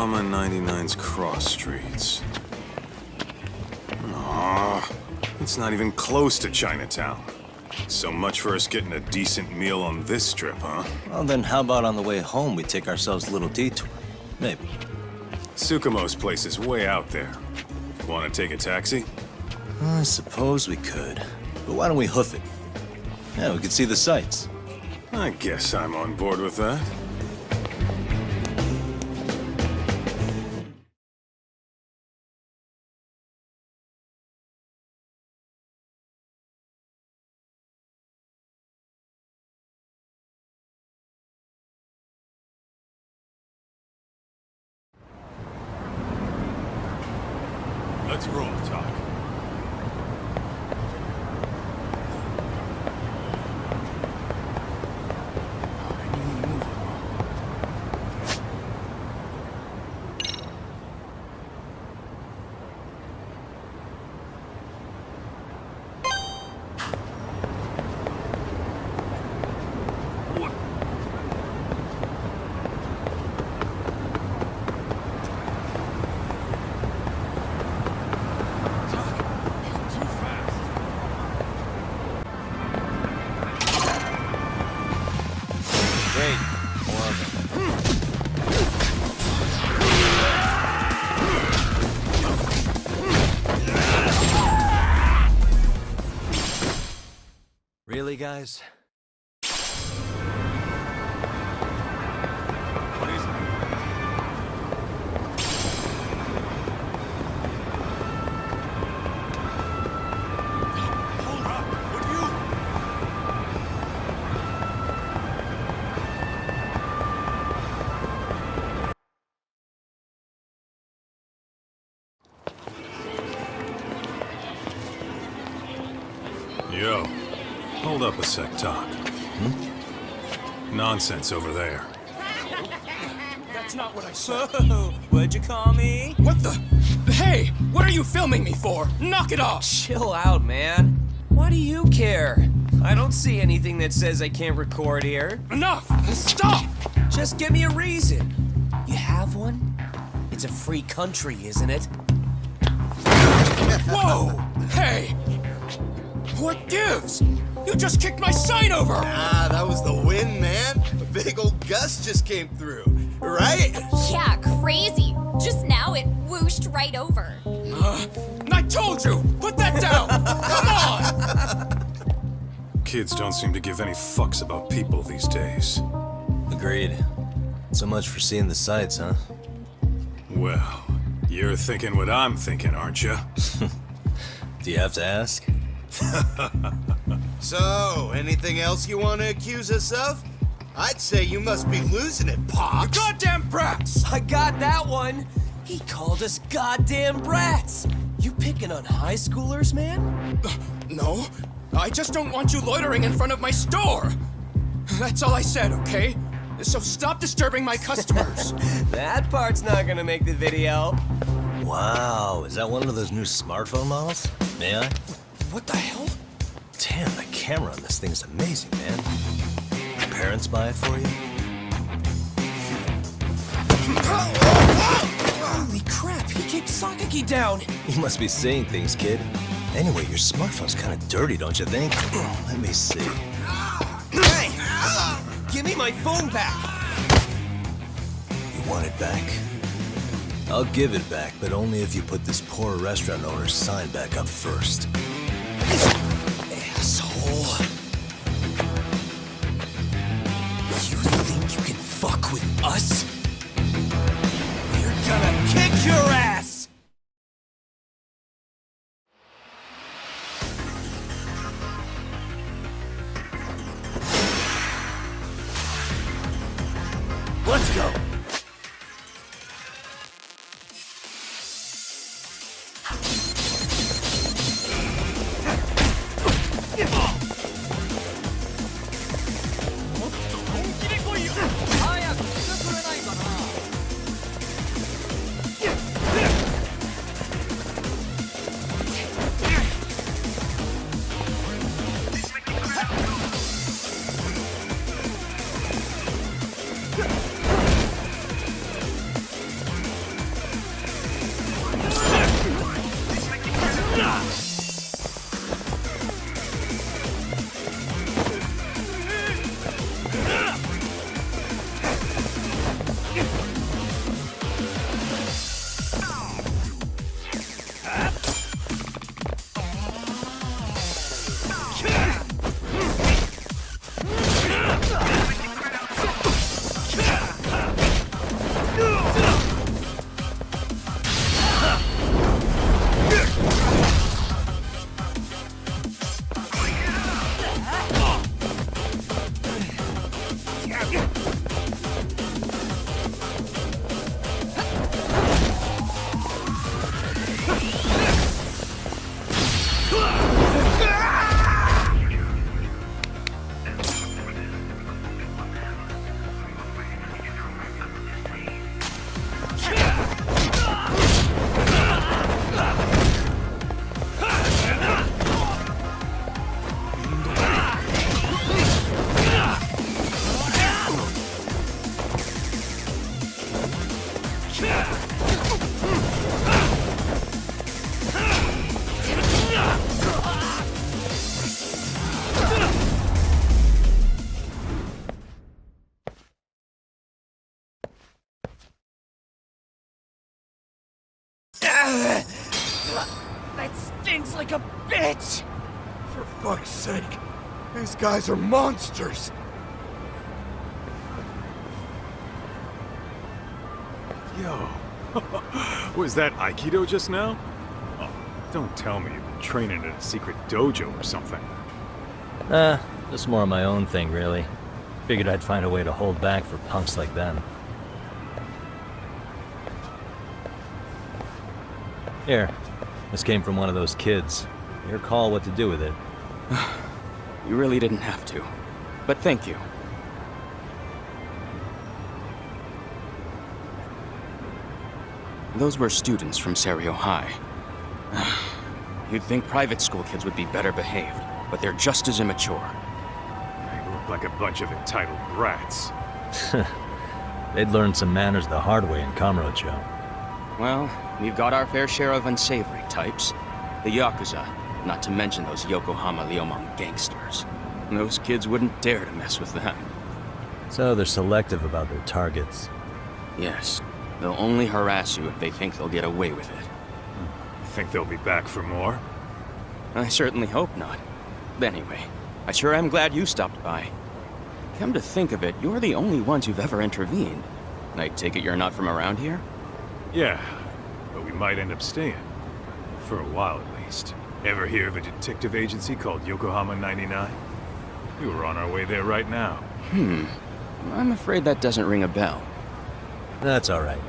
Drama 99's cross streets. Aw, it's not even close to Chinatown. So much for us getting a decent meal on this strip, huh? Well, then how about on the way home we take ourselves a little detour? Maybe. Tsukumo's place is way out there. Want to take a taxi? I suppose we could. But why don't we hoof it? Yeah, we could see the sights. I guess I'm on board with that. Let's roll, Talk. Great. More of them. Really, guys? What is it? Hold up! Would you? Yo, hold up a sec, Talk. Nonsense over there. That's not what I said. Whoa, what'd you call me? What the? Hey, what are you filming me for? Knock it off! Chill out, man. Why do you care? I don't see anything that says I can't record here. Enough! Stop! Just give me a reason. You have one? It's a free country, isn't it? Whoa! Hey! What gives? You just kicked my sign over! Ah, that was the wind, man. A big old gust just came through, right? Yeah, crazy. Just now it whooshed right over. I told you! Put that down! Come on! Kids don't seem to give any fucks about people these days. Agreed. So much for seeing the sights, huh? Well, you're thinking what I'm thinking, aren't you? Do you have to ask? So, anything else you want to accuse us of? I'd say you must be losing it, Pops. Goddamn brats! I got that one. He called us goddamn brats. You picking on high schoolers, man? No, I just don't want you loitering in front of my store. That's all I said, okay? So stop disturbing my customers. That part's not gonna make the video. Wow, is that one of those new smartphone models? May I? What the hell? Damn, the camera on this thing is amazing, man. Your parents buy it for you? Holy crap, he kicked Sakaki down. You must be seeing things, kid. Anyway, your smartphone's kind of dirty, don't you think? Let me see. Hey! Give me my phone back! You want it back? I'll give it back, but only if you put this poor restaurant owner's sign back up first. Asshole. You think you can fuck with us? We're gonna kick your ass! Let's go! That stinks like a bitch! For fuck's sake, these guys are monsters. Yo, was that Aikido just now? Oh, don't tell me you've been training at a secret dojo or something. Just more of my own thing, really. Figured I'd find a way to hold back for punks like them. Here, this came from one of those kids. Your call what to do with it. You really didn't have to. But thank you. Those were students from Serio High. You'd think private school kids would be better behaved, but they're just as immature. They look like a bunch of entitled brats. They'd learned some manners the hard way in Kamurocho. Well, we've got our fair share of unsavory types. The Yakuza, not to mention those Yokohama Liumang gangsters. Those kids wouldn't dare to mess with them. So they're selective about their targets. Yes, they'll only harass you if they think they'll get away with it. Think they'll be back for more? I certainly hope not. Anyway, I sure am glad you stopped by. Come to think of it, you're the only ones who've ever intervened. I take it you're not from around here? Yeah, but we might end up staying. For a while at least. Ever hear of a detective agency called Yokohama 99? We were on our way there right now. I'm afraid that doesn't ring a bell. That's alright.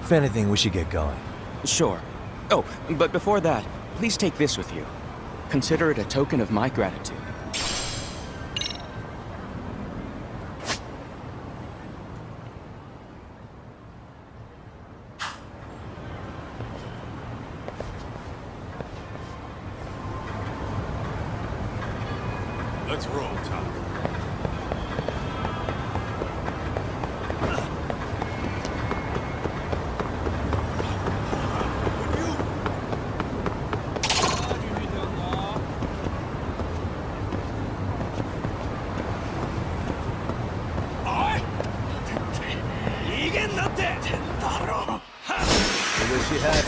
If anything, we should get going. Sure. Oh, but before that, please take this with you. Consider it a token of my gratitude. Let's roll, Tom. I wish you had.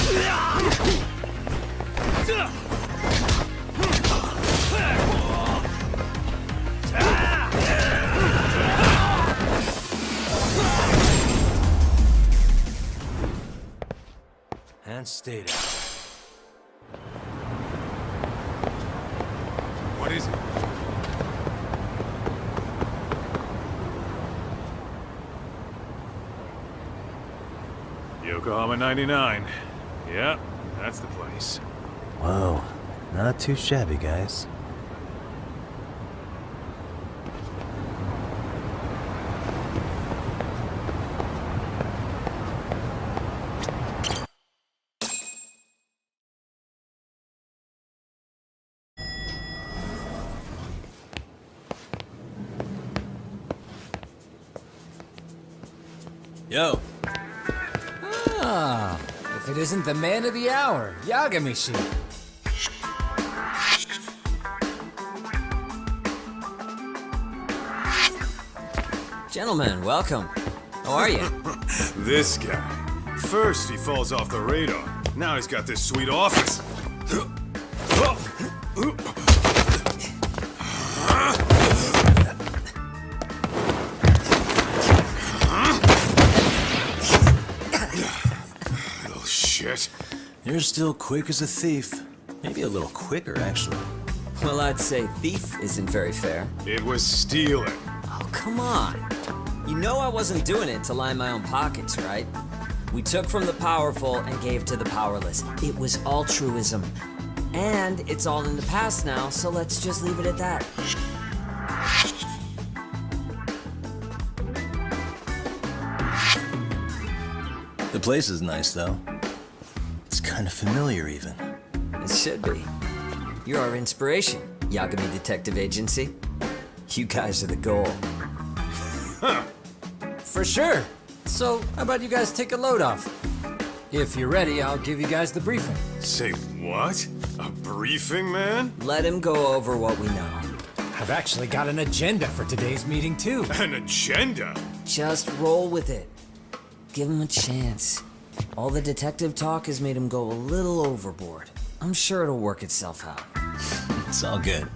And stay down. What is it? Yokohama 99. Yeah, that's the place. Whoa, not too shabby, guys. Yo. Ah, if it isn't the man of the hour, Yagamishi. Gentlemen, welcome. How are you? This guy. First he falls off the radar. Now he's got this sweet office. Little shit. You're still quick as a thief. Maybe a little quicker, actually. Well, I'd say thief isn't very fair. It was stealing. Oh, come on. You know I wasn't doing it to line my own pockets, right? We took from the powerful and gave to the powerless. It was altruism. And it's all in the past now, so let's just leave it at that. The place is nice, though. It's kind of familiar, even. It should be. You're our inspiration, Yagami Detective Agency. You guys are the goal. Huh. For sure. So, how about you guys take a load off? If you're ready, I'll give you guys the briefing. Say what? A briefing, man? Let him go over what we know. I've actually got an agenda for today's meeting, too. An agenda? Just roll with it. Give him a chance. All the detective talk has made him go a little overboard. I'm sure it'll work itself out. It's all good.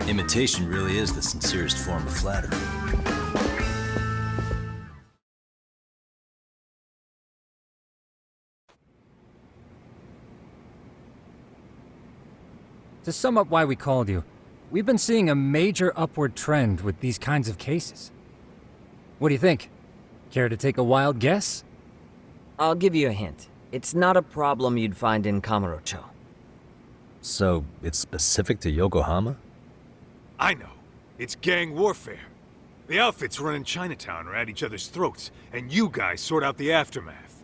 Imitation really is the sincerest form of flattery. To sum up why we called you, we've been seeing a major upward trend with these kinds of cases. What do you think? Care to take a wild guess? I'll give you a hint. It's not a problem you'd find in Kamurocho. So, it's specific to Yokohama? I know. It's gang warfare. The outfits running Chinatown are at each other's throats, and you guys sort out the aftermath.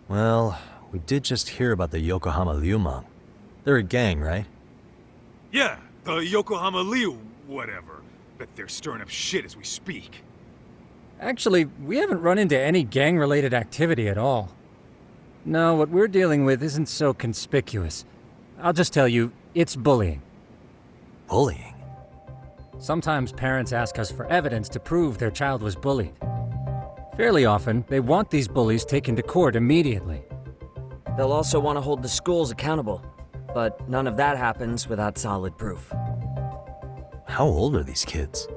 Well, we did just hear about the Yokohama Liumang. They're a gang, right? Yeah, the Yokohama Liu whatever. Bet they're stirring up shit as we speak. Actually, we haven't run into any gang-related activity at all. No, what we're dealing with isn't so conspicuous. I'll just tell you, it's bullying. Bullying? Sometimes parents ask us for evidence to prove their child was bullied. Fairly often, they want these bullies taken to court immediately. They'll also want to hold the schools accountable, but none of that happens without solid proof. How old are these kids?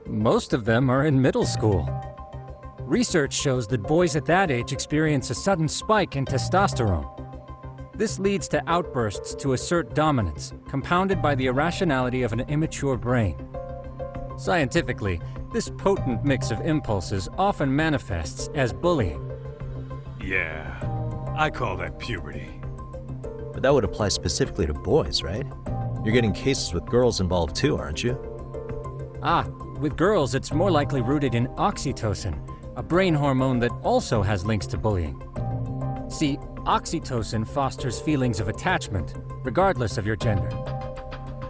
Most of them are in middle school. Research shows that boys at that age experience a sudden spike in testosterone. This leads to outbursts to assert dominance, compounded by the irrationality of an immature brain. Scientifically, this potent mix of impulses often manifests as bullying. Yeah, I call that puberty. But that would apply specifically to boys, right? You're getting cases with girls involved too, aren't you? With girls, it's more likely rooted in oxytocin, a brain hormone that also has links to bullying. See, oxytocin fosters feelings of attachment, regardless of your gender.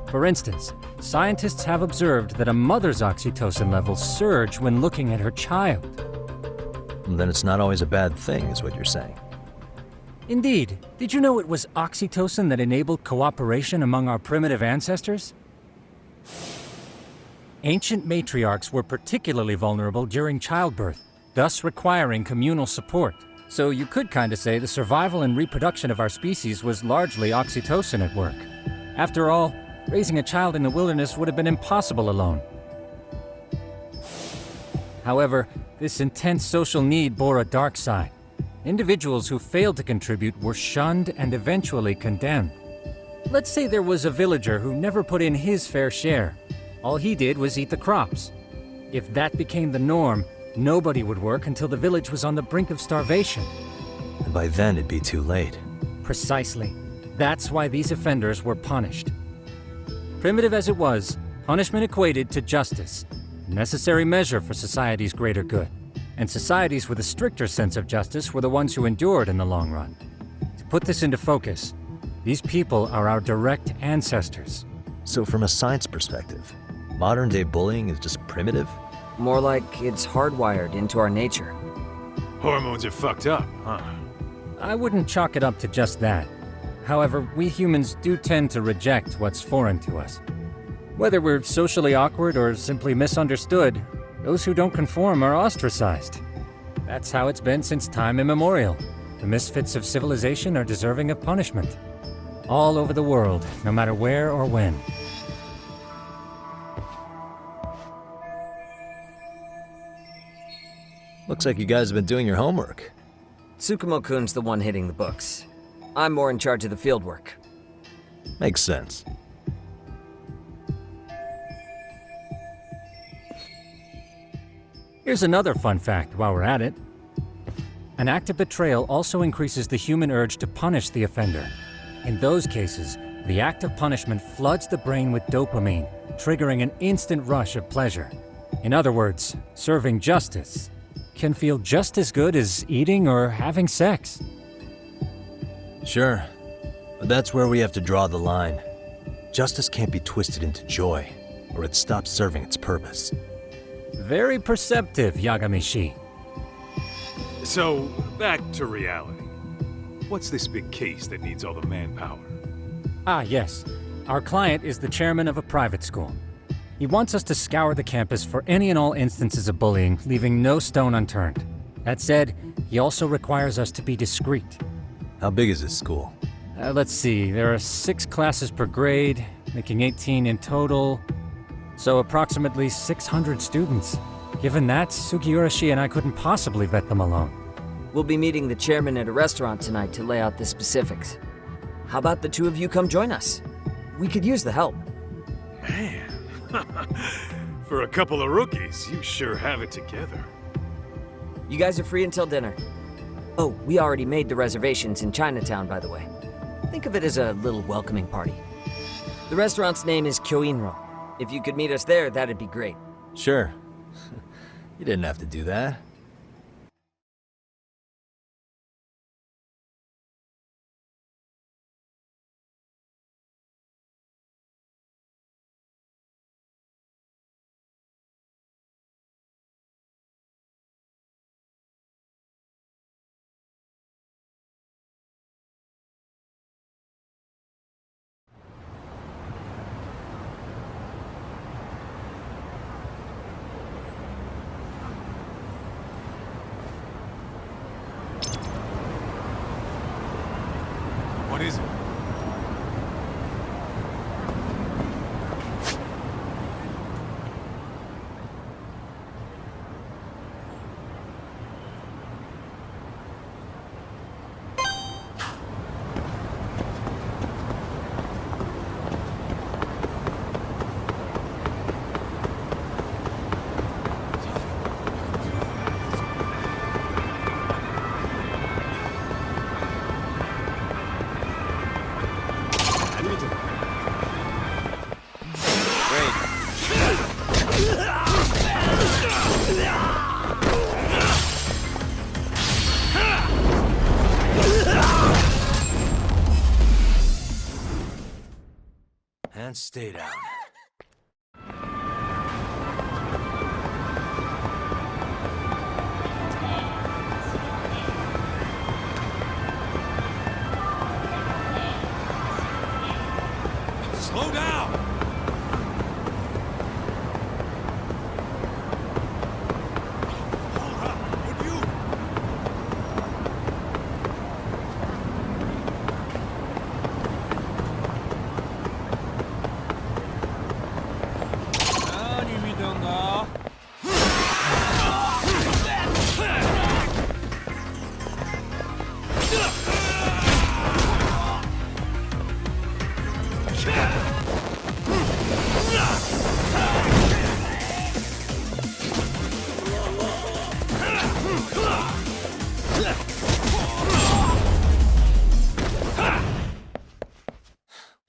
For instance, scientists have observed that a mother's oxytocin levels surge when looking at her child. Then it's not always a bad thing, is what you're saying. Indeed. Did you know it was oxytocin that enabled cooperation among our primitive ancestors? Ancient matriarchs were particularly vulnerable during childbirth, thus requiring communal support. So you could kinda say the survival and reproduction of our species was largely oxytocin at work. After all, raising a child in the wilderness would have been impossible alone. However, this intense social need bore a dark side. Individuals who failed to contribute were shunned and eventually condemned. Let's say there was a villager who never put in his fair share. All he did was eat the crops. If that became the norm, nobody would work until the village was on the brink of starvation. And by then it'd be too late. Precisely. That's why these offenders were punished. Primitive as it was, punishment equated to justice, a necessary measure for society's greater good. And societies with a stricter sense of justice were the ones who endured in the long run. To put this into focus, these people are our direct ancestors. So from a science perspective, modern-day bullying is just primitive? More like it's hardwired into our nature. Hormones are fucked up, huh? I wouldn't chalk it up to just that. However, we humans do tend to reject what's foreign to us. Whether we're socially awkward or simply misunderstood, those who don't conform are ostracized. That's how it's been since time immemorial. The misfits of civilization are deserving of punishment. All over the world, no matter where or when. Looks like you guys have been doing your homework. Tsukumo-kun's the one hitting the books. I'm more in charge of the field work. Makes sense. Here's another fun fact while we're at it. An act of betrayal also increases the human urge to punish the offender. In those cases, the act of punishment floods the brain with dopamine, triggering an instant rush of pleasure. In other words, serving justice can feel just as good as eating or having sex. Sure, but that's where we have to draw the line. Justice can't be twisted into joy, or it stops serving its purpose. Very perceptive, Yagamishi. So, back to reality. What's this big case that needs all the manpower? Yes. Our client is the chairman of a private school. He wants us to scour the campus for any and all instances of bullying, leaving no stone unturned. That said, he also requires us to be discreet. How big is this school? Let's see, there are 6 classes per grade, making 18 in total. So approximately 600 students. Given that, Sugiurashi and I couldn't possibly vet them alone. We'll be meeting the chairman at a restaurant tonight to lay out the specifics. How about the 2 of you come join us? We could use the help. Man. For a couple of rookies, you sure have it together. You guys are free until dinner. Oh, we already made the reservations in Chinatown, by the way. Think of it as a little welcoming party. The restaurant's name is Kyoinro. If you could meet us there, that'd be great. Sure. You didn't have to do that. What is it? And stay down. Slow down! Hold up, would you?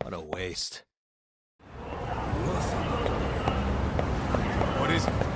What a waste. What is it?